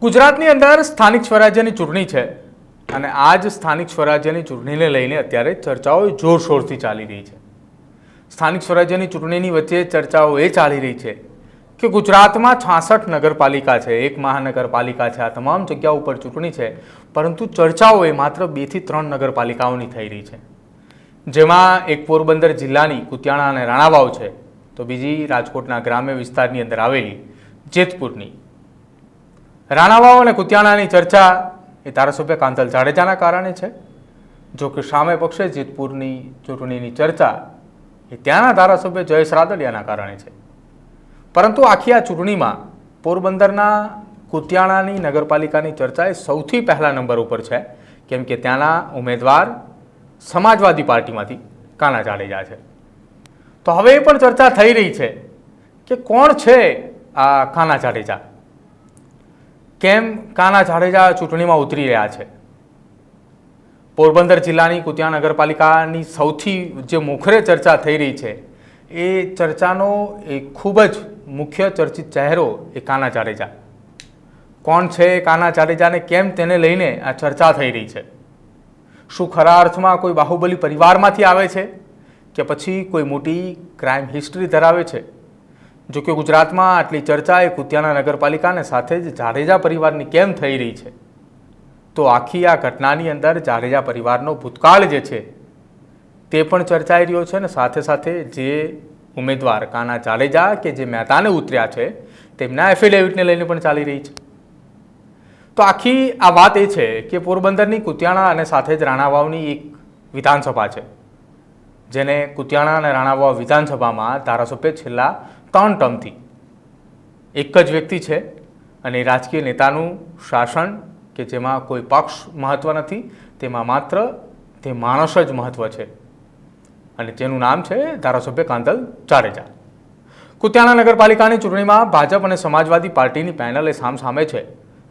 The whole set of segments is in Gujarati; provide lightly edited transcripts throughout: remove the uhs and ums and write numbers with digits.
ગુજરાતની અંદર સ્થાનિક સ્વરાજ્યની ચૂંટણી છે અને આ જ સ્થાનિક સ્વરાજ્યની ચૂંટણીને લઈને અત્યારે ચર્ચાઓ જોરશોરથી ચાલી રહી છે। સ્થાનિક સ્વરાજ્યની ચૂંટણીની વચ્ચે ચર્ચાઓ એ ચાલી રહી છે કે ગુજરાતમાં 66 નગરપાલિકા છે, એક મહાનગરપાલિકા છે, આ તમામ જગ્યાઓ ઉપર ચૂંટણી છે, પરંતુ ચર્ચાઓ એ માત્ર 2 થી 3 નગરપાલિકાઓની થઈ રહી છે, જેમાં એક પોરબંદર જિલ્લાની કુતિયાણા અને રાણાવાવ છે, તો બીજી રાજકોટના ગ્રામ્ય વિસ્તારની અંદર આવેલી જેતપુરની। રાણાવાવ અને કુતિયાણાની ચર્ચા એ ધારાસભ્ય કાંતલ જાડેજાના કારણે છે, જો કે સામે પક્ષે જેતપુરની ચૂંટણીની ચર્ચા એ ત્યાંના ધારાસભ્ય જયેશ રાદડિયાના કારણે છે। પરંતુ આખી આ ચૂંટણીમાં પોરબંદરના કુતિયાણાની નગરપાલિકાની ચર્ચા એ સૌથી પહેલા નંબર ઉપર છે, કેમ કે ત્યાંના ઉમેદવાર સમાજવાદી પાર્ટીમાંથી કાના જાડેજા છે। તો હવે એ પણ ચર્ચા થઈ રહી છે કે કોણ છે આ કાના જાડેજા, કેમ કાના જાડેજા ચૂંટણીમાં ઉતરી રહ્યા છે। પોરબંદર જિલ્લાની કુતિયાણા નગરપાલિકાની સૌથી જે મોખરે ચર્ચા થઈ રહી છે એ ચર્ચાનો એ ખૂબ જ મુખ્ય ચર્ચિત ચહેરો એ કાના જાડેજા। કોણ છે કાના જાડેજાને, કેમ તેને લઈને આ ચર્ચા થઈ રહી છે? શું ખરા અર્થમાં કોઈ બાહુબલી પરિવારમાંથી આવે છે કે પછી કોઈ મોટી ક્રાઇમ હિસ્ટ્રી ધરાવે છે? જો કે ગુજરાતમાં આટલી ચર્ચા એ કુતિયાણા નગરપાલિકાને સાથે જ જાડેજા પરિવારની કેમ થઈ રહી છે, તો આખી આ ઘટનાની અંદર જાડેજા પરિવારનો ભૂતકાળ જે છે તે પણ ચર્ચાઈ રહ્યો છે, અને સાથે સાથે જે ઉમેદવાર કાના જાડેજા કે જે મેદાને ઉતર્યા છે તેમના એફિડેવિટને લઈને પણ ચાલી રહી છે। તો આખી આ વાત એ છે કે પોરબંદરની કુતિયાણા અને સાથે જ રાણાવાવની એક વિધાનસભા છે, જેને કુતિયાણા અને રાણાવાવ વિધાનસભામાં ધારાસભ્ય છેલ્લા 3 ટર્મથી એક જ વ્યક્તિ છે, અને રાજકીય નેતાનું શાસન કે જેમાં કોઈ પક્ષ મહત્વ નથી, તેમાં માત્ર તે માણસ જ મહત્વ છે, અને જેનું નામ છે ધારાસભ્ય કાંતલ જાડેજા। કુતિયાણા નગરપાલિકાની ચૂંટણીમાં ભાજપ અને સમાજવાદી પાર્ટીની પેનલ એ સામસામે છે,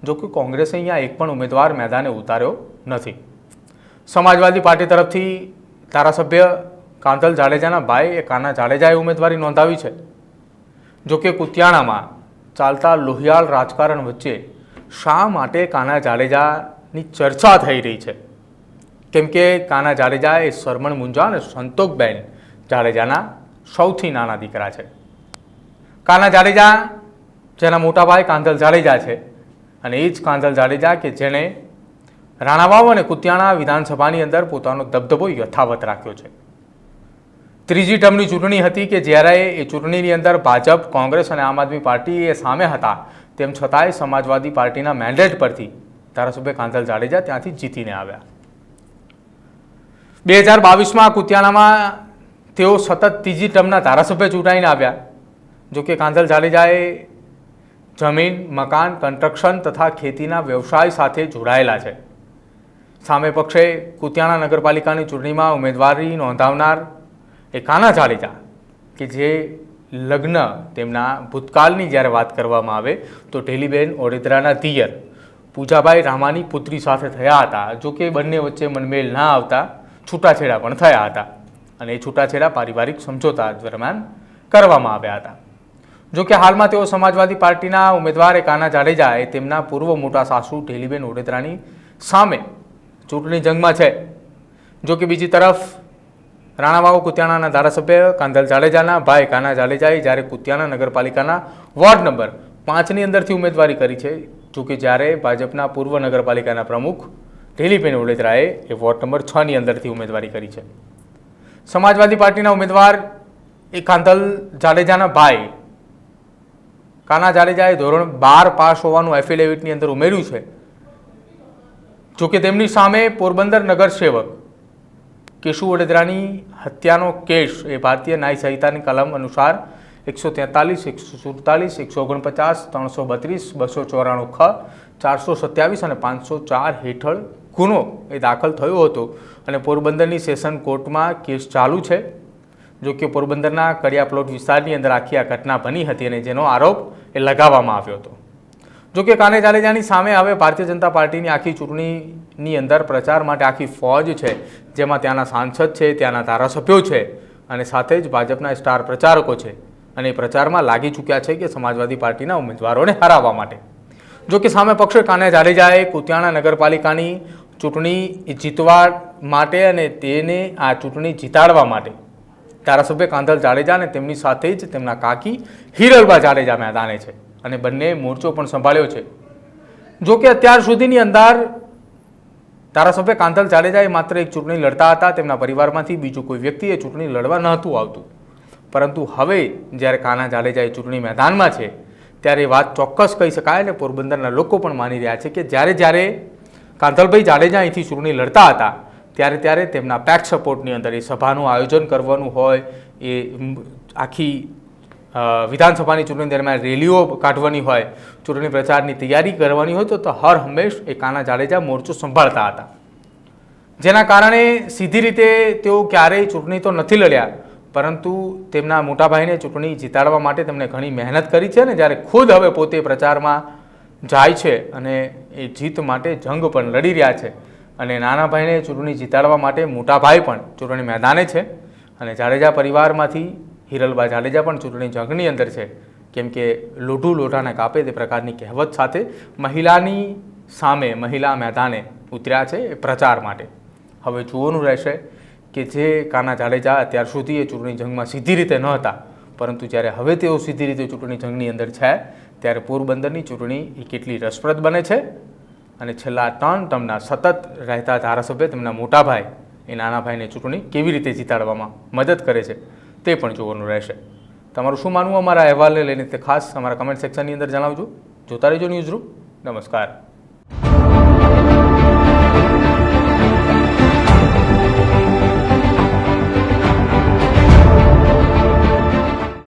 જો કે કોંગ્રેસે અહીંયા એક પણ ઉમેદવાર મેદાને ઉતાર્યો નથી। સમાજવાદી પાર્ટી તરફથી ધારાસભ્ય કાંતલ જાડેજાના ભાઈ એ કાના જાડેજાએ ઉમેદવારી નોંધાવી છે। જો કે કુતિયાણામાં ચાલતા લોહિયાળ રાજકારણ વચ્ચે શા માટે કાના જાડેજાની ચર્ચા થઈ રહી છે? કેમ કે કાના જાડેજા એ સરમણ મુંજા અને સંતોકબેન જાડેજાના સૌથી નાના દીકરા છે। કાના જાડેજા જેના મોટા ભાઈ કાંતલ જાડેજા છે, અને એ જ કાંતલ જાડેજા કે જેણે રાણાવાવ અને કુતિયાણા વિધાનસભાની અંદર પોતાનો દબદબો યથાવત રાખ્યો છે। ત્રીજી ટર્મની ચૂંટણી હતી કે જ્યારે એ ચૂંટણીની અંદર ભાજપ, કોંગ્રેસ અને આમ આદમી પાર્ટી એ સામે હતા, તેમ છતાંય સમાજવાદી પાર્ટીના મેન્ડેટ પરથી ધારાસભ્ય કાંતલ જાડેજા ત્યાંથી જીતીને આવ્યા। 2022માં કુતિયાણામાં તેઓ સતત ત્રીજી ટર્મના ધારાસભ્ય ચૂંટાઈને આવ્યા। જો કે કાંતલ જાડેજાએ જમીન, મકાન, કન્સ્ટ્રક્શન તથા ખેતીના વ્યવસાય સાથે જોડાયેલા છે। સામે પક્ષે કુતિયાણા નગરપાલિકાની ચૂંટણીમાં ઉમેદવારી નોંધાવનાર એ કાના જાડેજા કે જે લગ્ન તેમના ભૂતકાળની જ્યારે વાત કરવામાં આવે તો ઢેલીબેન ઓડેદરાના દિયર પૂજાભાઈ રામાની પુત્રી સાથે થયા હતા। જો કે બંને વચ્ચે મનમેળ ના આવતા છૂટાછેડા પણ થયા હતા, અને એ છૂટાછેડા પારિવારિક સમજોતા દરમિયાન કરવામાં આવ્યા હતા। જો કે હાલમાં તેઓ સમાજવાદી પાર્ટીના ઉમેદવાર કાના જાડેજા એ તેમના પૂર્વ મોટા સાસુ ઢેલીબેન ઓડેદરાની સામે ચૂંટણી જંગમાં છે। જો કે બીજી તરફ રાણાવાવ કુતિયાણાના ધારાસભ્ય કાંતલ જાડેજાના ભાઈ કાના જાડેજાએ જ્યારે કુતિયાણા નગરપાલિકાના વોર્ડ નંબર 5ની અંદરથી ઉમેદવારી કરી છે, જો કે જ્યારે ભાજપના પૂર્વ નગરપાલિકાના પ્રમુખ ઢેલીબેન ઓડેદરાએ એ વોર્ડ નંબર 6ની અંદરથી ઉમેદવારી કરી છે। સમાજવાદી પાર્ટીના ઉમેદવાર એ કાંતલ જાડેજાના ભાઈ કાના જાડેજાએ ધોરણ 12 પાસ હોવાનું એફિડેવિટની અંદર ઉમેર્યું છે। જો કે તેમની સામે પોરબંદર નગરસેવક કેશુ ઓડેદરાની હત્યાનો કેસ એ ભારતીય ન્યાય સંહિતાની કલમ અનુસાર 143, 147, 149, 332, 294 ખ, 427 અને 504 હેઠળ ગુનો એ દાખલ થયો હતો, અને પોરબંદરની સેશન કોર્ટમાં કેસ ચાલુ છે। જો કે પોરબંદરના કડિયા પ્લોટ વિસ્તારની અંદર આખી આ ઘટના બની હતી, અને જેનો આરોપ એ લગાવવામાં આવ્યો હતો। જો કે કાના જાડેજાની સામે હવે ભારતીય જનતા પાર્ટીની આખી ચૂંટણીની અંદર પ્રચાર માટે આખી ફોજ છે, જેમાં ત્યાંના સાંસદ છે, ત્યાંના ધારાસભ્યો છે, અને સાથે જ ભાજપના સ્ટાર પ્રચારકો છે, અને પ્રચારમાં લાગી ચૂક્યા છે કે સમાજવાદી પાર્ટીના ઉમેદવારોને હરાવવા માટે। જો કે સામે પક્ષે કાના જાડેજાએ કુતિયાણા નગરપાલિકાની ચૂંટણી જીતવા માટે અને તેને આ ચૂંટણી જીતાડવા માટે ધારાસભ્ય કાંધલ જાડેજા અને તેમની સાથે જ તેમના કાકી હિરલબા જાડેજા મેદાને છે અને બંને મોરચો પણ સંભાળ્યો છે. જો કે અત્યાર સુધીની અંદર ધારાસભ્ય કાંધલ જાડેજાએ માત્ર એક ચૂંટણી લડતા હતા. તેમના પરિવારમાંથી બીજું કોઈ વ્યક્તિ એ ચૂંટણી લડવા નહોતું આવતું. પરંતુ હવે જ્યારે કાના જાડેજા એ ચૂંટણી મેદાનમાં છે ત્યારે વાત ચોક્કસ કહી શકાય અને પોરબંદરના લોકો પણ માની રહ્યા છે કે જ્યારે કાંધલભાઈ જાડેજા અહીંથી ચૂંટણી લડતા હતા ત્યારે તેમના પેક સપોર્ટની અંદર એ સભાનું આયોજન કરવાનું હોય, એ આખી વિધાનસભાની ચૂંટણી દરમિયાન રેલીઓ કાઢવાની હોય, ચૂંટણી પ્રચારની તૈયારી કરવાની હોય તો હર હંમેશ એ કાના જાડેજા મોરચો સંભાળતા હતા. જેના કારણે સીધી રીતે તેઓ ક્યારેય ચૂંટણી તો નથી લડ્યા, પરંતુ તેમના મોટાભાઈને ચૂંટણી જીતાડવા માટે તેમણે ઘણી મહેનત કરી છે. અને જ્યારે ખુદ હવે પોતે પ્રચારમાં જાય છે અને એ જીત માટે જંગ પણ લડી રહ્યા છે અને નાના ભાઈને ચૂંટણી જીતાડવા માટે મોટાભાઈ પણ ચૂંટણી મેદાને છે અને જાડેજા પરિવારમાંથી હિરલબા જાડેજા પણ ચૂંટણી જંગની અંદર છે. કેમ કે લોઢું લોઢાને કાપે તે પ્રકારની કહેવત સાથે મહિલાની સામે મહિલા મેદાને ઉતર્યા છે એ પ્રચાર માટે. હવે જોવાનું રહેશે કે જે કાના જાડેજા અત્યાર સુધી એ ચૂંટણી જંગમાં સીધી રીતે ન હતા, પરંતુ જ્યારે હવે તેઓ સીધી રીતે ચૂંટણી જંગની અંદર છે ત્યારે પોરબંદરની ચૂંટણી એ કેટલી રસપ્રદ બને છે અને છેલ્લા 3 ટર્મના સતત રહેતા ધારાસભ્ય તેમના મોટાભાઈ એ નાના ભાઈને ચૂંટણી કેવી રીતે જીતાડવામાં મદદ કરે છે તે પણ જોવાનું રહેશે. તમારું શું માનવું અમારા અહેવાલને લઈને તે ખાસ અમારા કમેન્ટ સેક્શનની અંદર જણાવજો. જોતા રહેજો ન્યૂઝરૂમ. નમસ્કાર.